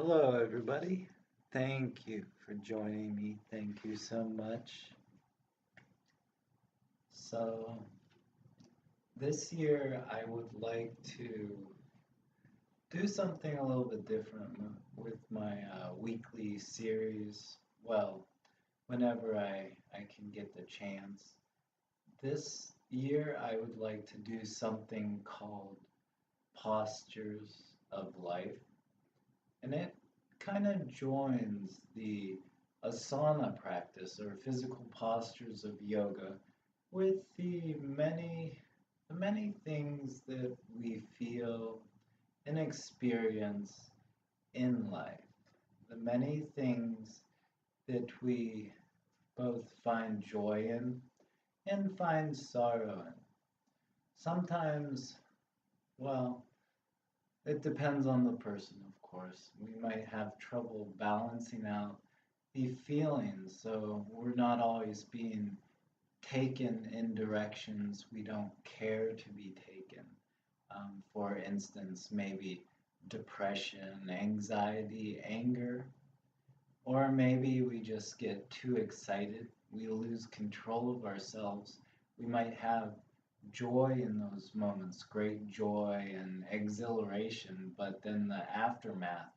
Hello, everybody. Thank you for joining me. Thank you so much. So, this year I would like to do something a little bit different with my weekly series. Well, whenever I can get the chance. This year I would like to do something called Postures of Life. And it kind of joins the asana practice or physical postures of yoga with the many things that we feel and experience in life. The many things that we both find joy in and find sorrow in. Sometimes, well, it depends on the person, of course. We might have trouble balancing out the feelings, so we're not always being taken in directions we don't care to be taken. For instance, maybe depression, anxiety, anger, or maybe we just get too excited. We lose control of ourselves. We might have joy in those moments, great joy and exhilaration, but then the aftermath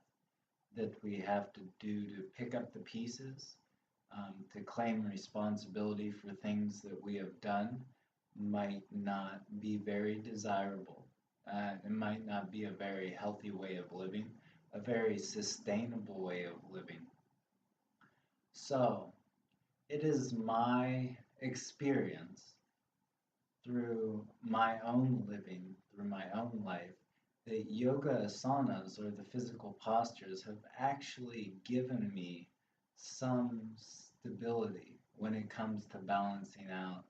that we have to do to pick up the pieces, to claim responsibility for things that we have done, might not be very desirable. It might not be a very healthy way of living, a very sustainable way of living. So, it is my experience through my own living, through my own life, the yoga asanas or the physical postures have actually given me some stability when it comes to balancing out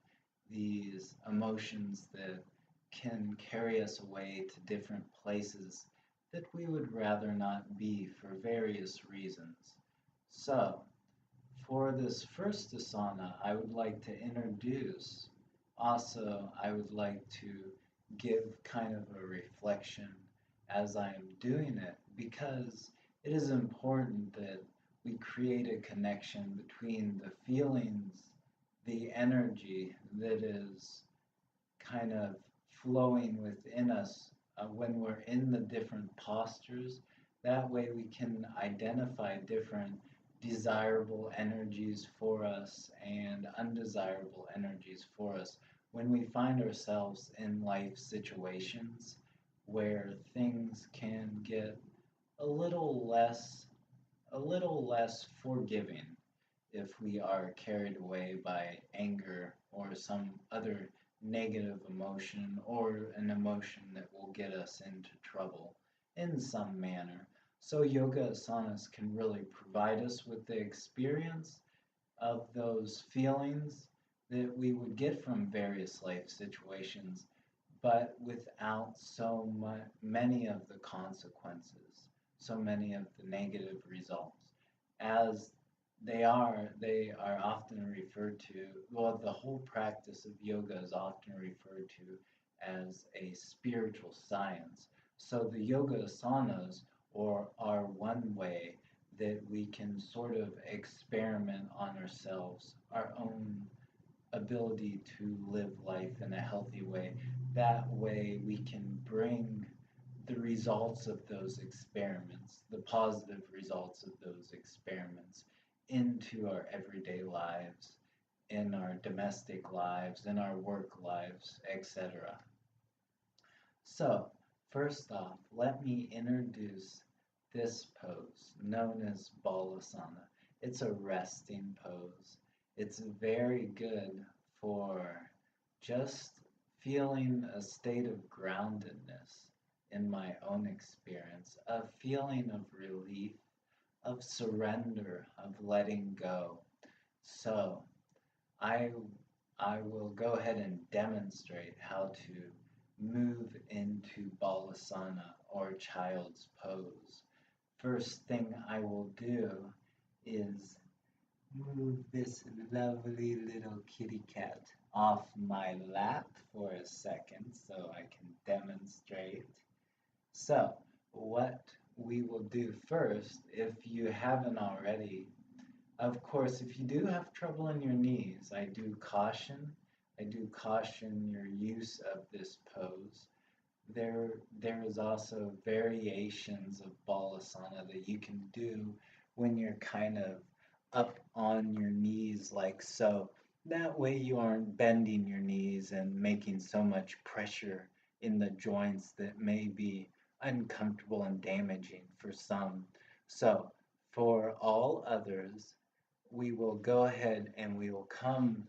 these emotions that can carry us away to different places that we would rather not be for various reasons. So, for this first asana, I would like to introduce. Also, I would like to give kind of a reflection as I am doing it because it is important that we create a connection between the feelings, the energy that is kind of flowing within us when we're in the different postures. That way we can identify different desirable energies for us and undesirable energies for us when we find ourselves in life situations where things can get a little less a little less forgiving if we are carried away by anger or some other negative emotion or an emotion that will get us into trouble in some manner. So, yoga asanas can really provide us with the experience of those feelings that we would get from various life situations, but without many of the consequences, so many of the negative results. As they are often referred to, well, the whole practice of yoga is often referred to as a spiritual science. So the yoga asanas are one way that we can sort of experiment on ourselves, our own ability to live life in a healthy way. That way we can bring the results of those experiments, the positive results of those experiments, into our everyday lives, in our domestic lives, in our work lives, etc. So, first off, let me introduce this pose known as Balasana. It's a resting pose. It's very good for just feeling a state of groundedness in my own experience, a feeling of relief, of surrender, of letting go. So, I I will go ahead and demonstrate how to move into Balasana or child's pose. First thing I will do is move this lovely little kitty cat off my lap for a second so I can demonstrate. So, what we will do first, if you haven't already, of course, if you do have trouble in your knees, I do caution your use of this pose. There is also variations of Balasana that you can do when you're kind of up on your knees like so. That way you aren't bending your knees and making so much pressure in the joints that may be uncomfortable and damaging for some. So for all others, we will go ahead and we will come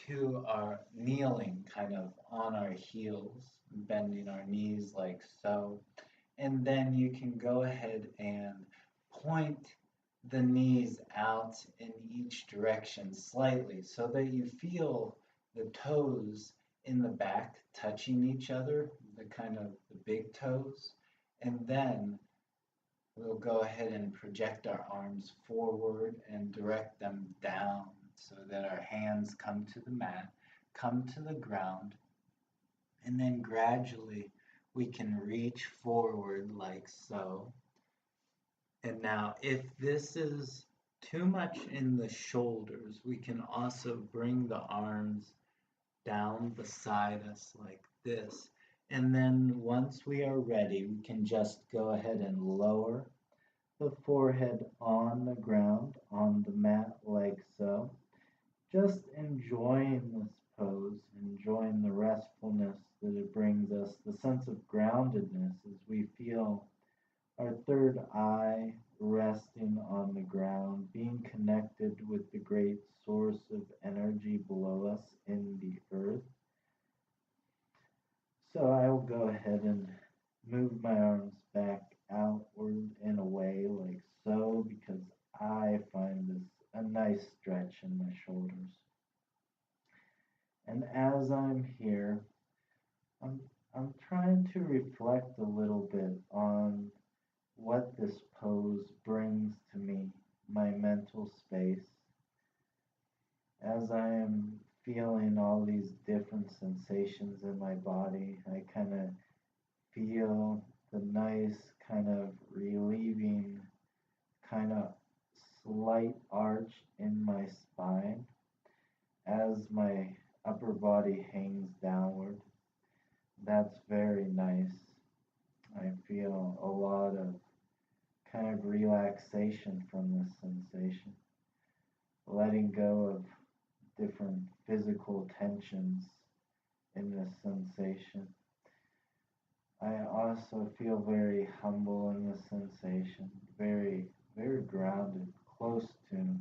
to our kneeling kind of on our heels, bending our knees like so. And then you can go ahead and point the knees out in each direction slightly so that you feel the toes in the back touching each other, the kind of the big toes. And then we'll go ahead and project our arms forward and direct them down so that our hands come to the mat, come to the ground, and then gradually we can reach forward like so. And now, if this is too much in the shoulders, we can also bring the arms down beside us like this. And then once we are ready, we can just go ahead and lower the forehead on the ground, on the mat like so. Just enjoying this pose, enjoying the restfulness that it brings us, the sense of groundedness as we feel our third eye resting on the ground, being connected with the great source of energy below us in the earth. So I will go ahead and move my arms back outward and away like so because I find this a nice stretch in my shoulders. And as I'm here, I'm I'm trying to reflect a little bit on what this pose brings to me, my mental space, as I am feeling all these different sensations in my body. I kind of feel the nice kind of relieving kind of slight arch in my spine as my upper body hangs downward. That's very nice. I feel a lot of kind of relaxation from this sensation, letting go of different physical tensions in this sensation. I also feel very humble in this sensation, very, very grounded, close to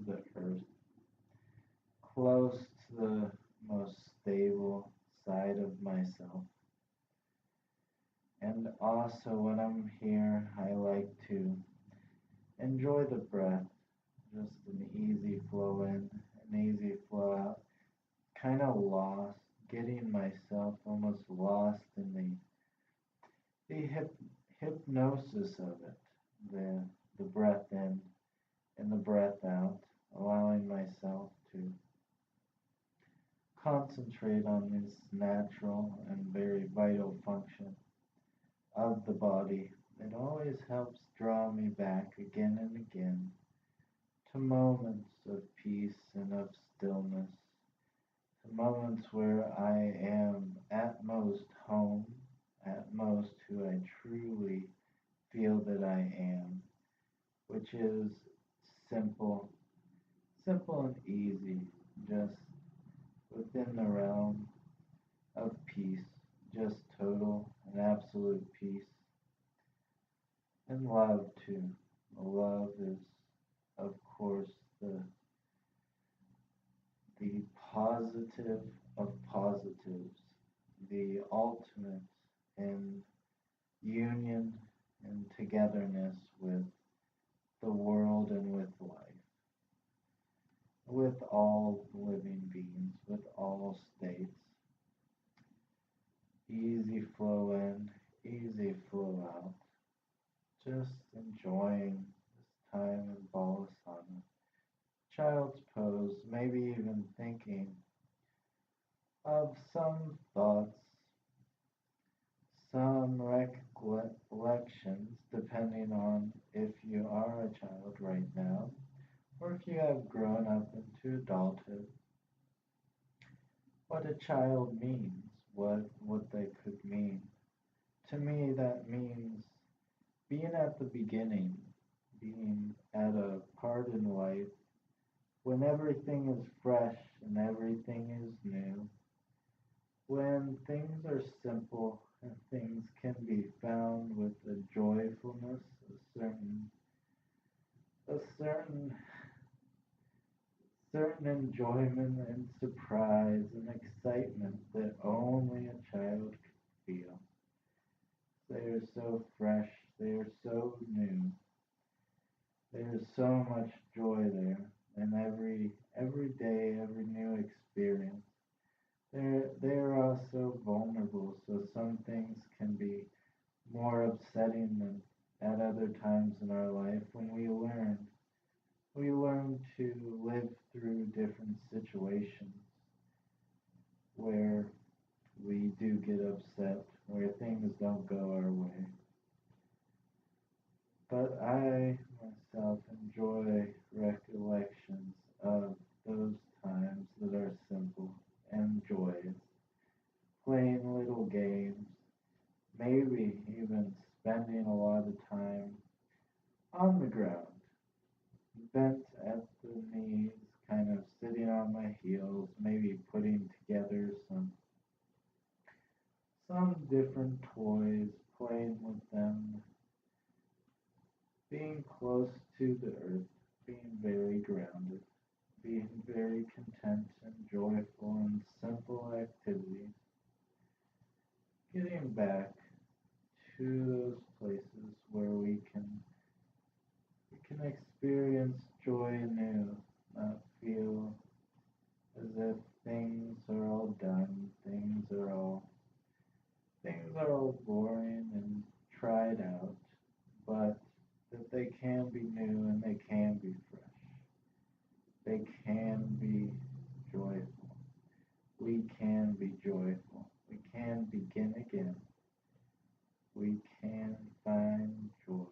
the earth, close to the most stable side of myself. And also when I'm here, I like to enjoy the breath, just an easy flow in, an easy flow out, kind of lost, getting myself almost lost in the hypnosis of it, the breath in and the breath out, allowing myself to concentrate on this natural and very vital function of the body. It always helps draw me back again and again to moments of peace and of stillness, to moments where I am at most home, at most who I truly feel that I am, which is simple, simple and easy, just within the realm of peace, just total and absolute peace. And love too. Love is, of course, the positive of positives, the ultimate in union and togetherness with the world and with life, with all living beings, with all states. Easy flow in, easy flow out. Just enjoying this time in Balasana. Child's pose, maybe even thinking of some thoughts, some recollections, depending on if you are a child right now or if you have grown up into adulthood, what a child means, what they could mean. To me, that means being at the beginning, being at a part in life when everything is fresh and everything is new, when things are simple and things can be found with a joyfulness, a certain enjoyment and surprise and excitement that only a child could feel. They are so fresh, they are so new. There is so much joy there, and every day, every new experience. They're also vulnerable, so some things can be more upsetting than at other times in our life when we learn. We learn to live through different situations where we do get upset, where things don't go our way. But I myself enjoy recollections of those times that are simple and joyous, playing little games, maybe even spending a lot of time on the ground, bent at the knees, kind of sitting on my heels, maybe putting together some different toys, playing with them, being close to the earth, being very grounded, being very content and joyful in simple activities, getting back to those places where we can experience joy anew, not feel as if things are all done, things are all boring and tried out, but that they can be new and they can be fresh. They can be joyful. We can be joyful. We can begin again. We can find joy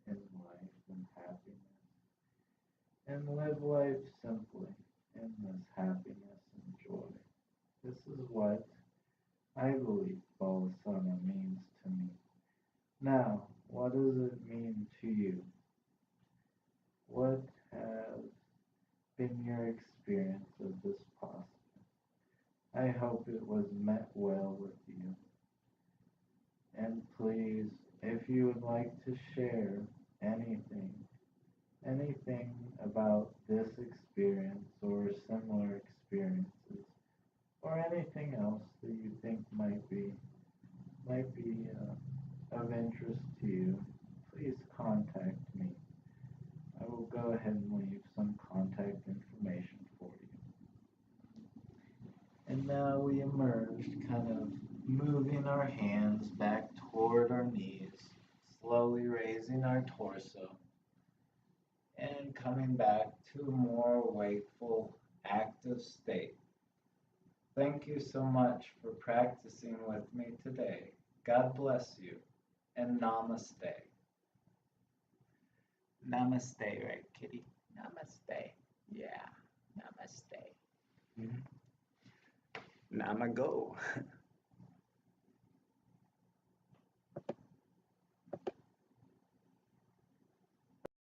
in life and happiness and live life simply in this happiness and joy. This is what I believe Balasana means to me. Now, what does it mean to you? What has been your experience of this past? I hope it was met well with you. And please, if you would like to share anything, anything about this experience or similar experiences, or anything else that you think might be of interest to you, please contact me. I will go ahead and leave some contact information for you. And now we emerged, kind of moving our hands back toward our knees, slowly raising our torso, and coming back to a more wakeful, active state. Thank you so much for practicing with me today. God bless you, and namaste. Namaste, right, kitty? Namaste. Yeah, namaste. Nama go.